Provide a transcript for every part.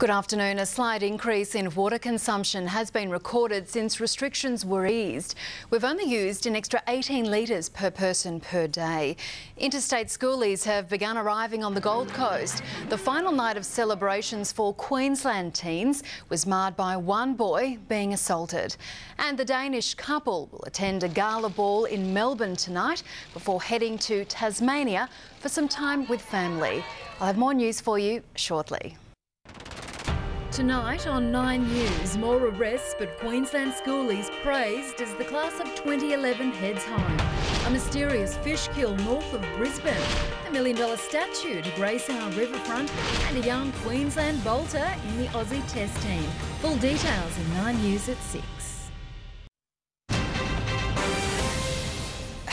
Good afternoon. A slight increase in water consumption has been recorded since restrictions were eased. We've only used an extra 18 litres per person per day. Interstate schoolies have begun arriving on the Gold Coast. The final night of celebrations for Queensland teens was marred by one boy being assaulted. And the Danish couple will attend a gala ball in Melbourne tonight before heading to Tasmania for some time with family. I'll have more news for you shortly. Tonight on 9 News, more arrests but Queensland schoolies praised as the class of 2011 heads home. A mysterious fish kill north of Brisbane, $1 million statue to grace our riverfront and a young Queensland bolter in the Aussie Test team. Full details in 9 News at 6.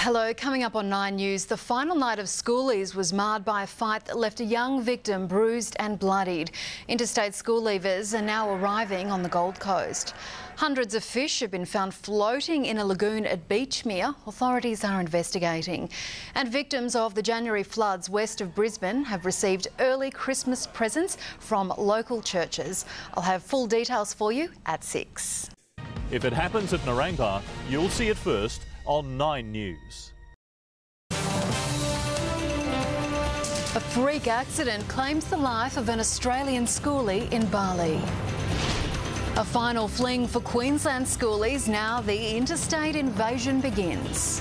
Hello, coming up on 9 News, the final night of schoolies was marred by a fight that left a young victim bruised and bloodied. Interstate school leavers are now arriving on the Gold Coast. Hundreds of fish have been found floating in a lagoon at Beachmere. Authorities are investigating. And victims of the January floods west of Brisbane have received early Christmas presents from local churches. I'll have full details for you at 6. If it happens at Narangba, you'll see it first on 9 News. A freak accident claims the life of an Australian schoolie in Bali. A final fling for Queensland schoolies, now the interstate invasion begins.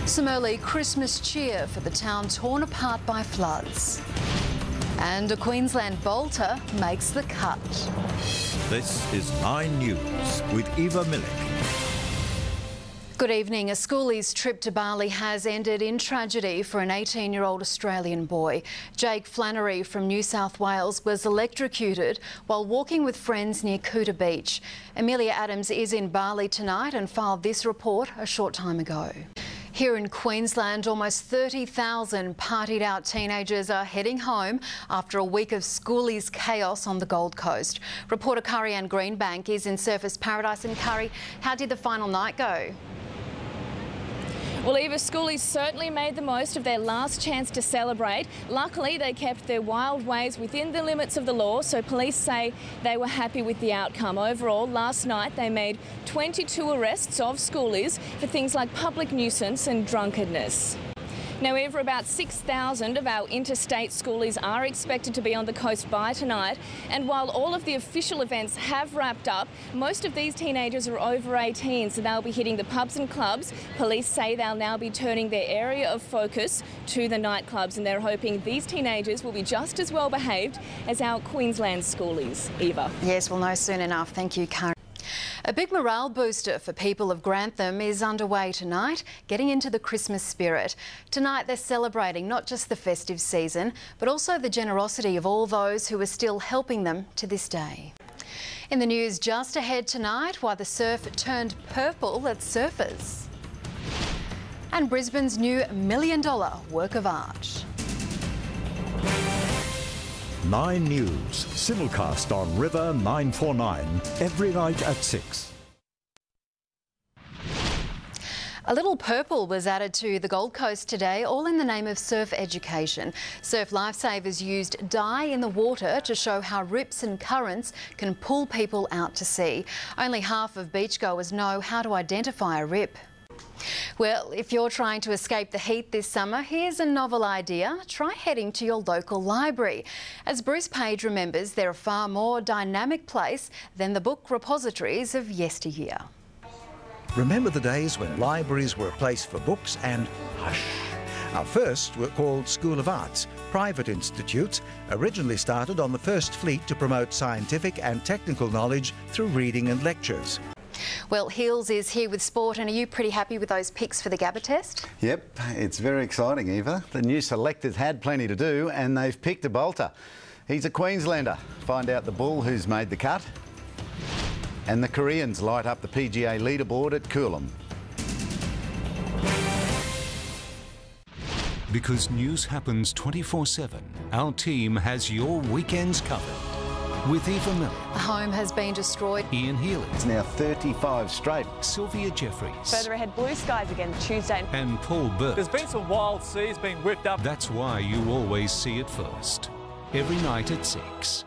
Some early Christmas cheer for the town torn apart by floods. And a Queensland bolter makes the cut. This is 9 News with Eva Milic. Good evening. A schoolie's trip to Bali has ended in tragedy for an 18-year-old Australian boy. Jake Flannery from New South Wales was electrocuted while walking with friends near Kuta Beach. Amelia Adams is in Bali tonight and filed this report a short time ago. Here in Queensland, almost 30,000 partied out teenagers are heading home after a week of schoolies chaos on the Gold Coast. Reporter Curry-Ann Greenbank is in Surfers Paradise. And Curry, how did the final night go? Well, Eva, schoolies certainly made the most of their last chance to celebrate. Luckily, they kept their wild ways within the limits of the law, so police say they were happy with the outcome. Overall, last night they made 22 arrests of schoolies for things like public nuisance and drunkenness. Now, Eva, about 6,000 of our interstate schoolies are expected to be on the coast by tonight. And while all of the official events have wrapped up, most of these teenagers are over 18, so they'll be hitting the pubs and clubs. Police say they'll now be turning their area of focus to the nightclubs, and they're hoping these teenagers will be just as well behaved as our Queensland schoolies. Eva. Yes, we'll know soon enough. Thank you, Karen. A big morale booster for people of Grantham is underway tonight, getting into the Christmas spirit. Tonight they're celebrating not just the festive season, but also the generosity of all those who are still helping them to this day. In the news just ahead tonight, why the surf turned purple at surfers. And Brisbane's new $1 million work of art. 9 News, simulcast on River 949, every night at 6. A little purple was added to the Gold Coast today, all in the name of surf education. Surf lifesavers used dye in the water to show how rips and currents can pull people out to sea. Only half of beachgoers know how to identify a rip. Well, if you're trying to escape the heat this summer, here's a novel idea. Try heading to your local library. As Bruce Page remembers, they're a far more dynamic place than the book repositories of yesteryear. Remember the days when libraries were a place for books and hush. Our first were called School of Arts, private institutes, originally started on the first fleet to promote scientific and technical knowledge through reading and lectures. Well, Heels is here with sport, and are you pretty happy with those picks for the Gabba test? Yep, it's very exciting, Eva. The new selectors had plenty to do and they've picked a bolter. He's a Queenslander. Find out the bull who's made the cut. And the Koreans light up the PGA leaderboard at Coolum. Because news happens 24/7, our team has your weekends covered. With Eva Milic. A home has been destroyed. Ian Healy. It's now 35 straight. Sylvia Jeffreys. Further ahead, blue skies again Tuesday. And Paul Burt. There's been some wild seas being whipped up. That's why you always see it first. Every night at 6.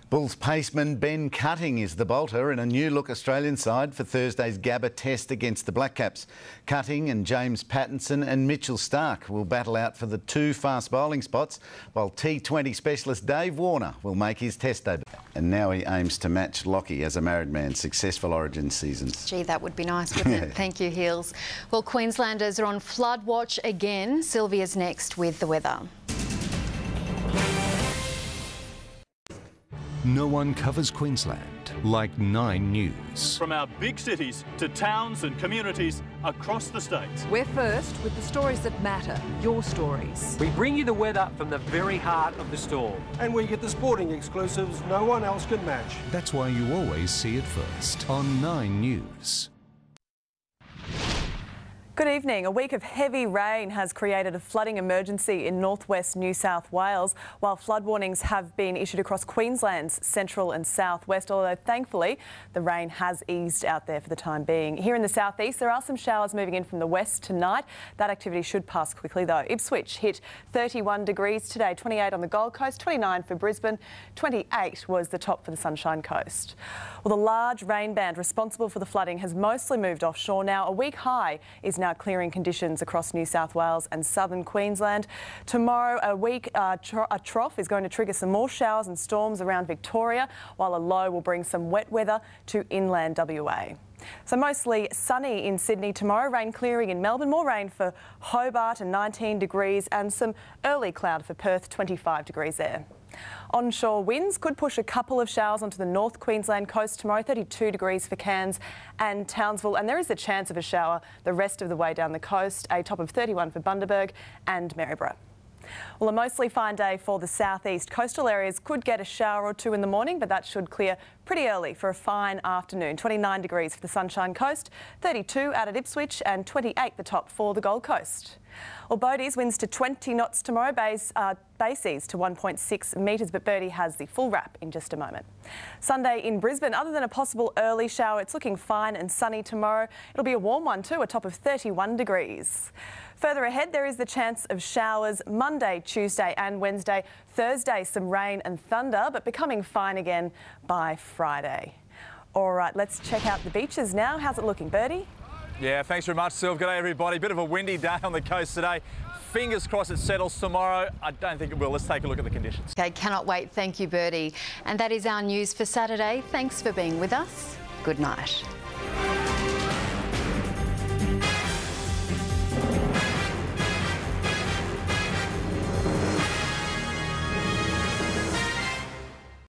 Bulls paceman Ben Cutting is the bolter in a new-look Australian side for Thursday's Gabba Test against the Black Caps. Cutting and James Pattinson and Mitchell Starc will battle out for the 2 fast bowling spots, while T20 specialist Dave Warner will make his Test debut. And now he aims to match Lockie as a married man's successful Origin seasons. Gee, that would be nice, wouldn't it? Thank you, Heels. Well, Queenslanders are on flood watch again. Sylvia's next with the weather. No one covers Queensland like 9 News. From our big cities to towns and communities across the states. We're first with the stories that matter, your stories. We bring you the weather from the very heart of the storm. And we get the sporting exclusives no one else can match. That's why you always see it first on 9 News. Good evening. A week of heavy rain has created a flooding emergency in northwest New South Wales, while flood warnings have been issued across Queensland's central and southwest, although thankfully the rain has eased out there for the time being. Here in the southeast, there are some showers moving in from the west tonight. That activity should pass quickly though. Ipswich hit 31 degrees today, 28 on the Gold Coast, 29 for Brisbane, 28 was the top for the Sunshine Coast. Well, the large rain band responsible for the flooding has mostly moved offshore now. A weak high is now clearing conditions across New South Wales and southern Queensland. Tomorrow, a trough is going to trigger some more showers and storms around Victoria, while a low will bring some wet weather to inland WA. So mostly sunny in Sydney tomorrow, rain clearing in Melbourne, more rain for Hobart and 19 degrees, and some early cloud for Perth, 25 degrees there. Onshore winds could push a couple of showers onto the North Queensland coast tomorrow, 32 degrees for Cairns and Townsville, and there is a chance of a shower the rest of the way down the coast, a top of 31 for Bundaberg and Maryborough. Well, a mostly fine day for the southeast. Coastal areas could get a shower or two in the morning, but that should clear pretty early for a fine afternoon. 29 degrees for the Sunshine Coast, 32 out at Ipswich and 28 the top for the Gold Coast. Well, Bodie's winds to 20 knots tomorrow, bay seas to 1.6 metres, but Birdie has the full wrap in just a moment. Sunday in Brisbane, other than a possible early shower, it's looking fine and sunny tomorrow. It'll be a warm one too, a top of 31 degrees. Further ahead, there is the chance of showers Monday, Tuesday and Wednesday. Thursday, some rain and thunder, but becoming fine again by Friday. All right, let's check out the beaches now. How's it looking, Birdie? Yeah, thanks very much, Sylv. G'day, everybody. Bit of a windy day on the coast today. Fingers crossed it settles tomorrow. I don't think it will. Let's take a look at the conditions. OK, cannot wait. Thank you, Birdie. And that is our news for Saturday. Thanks for being with us. Good night.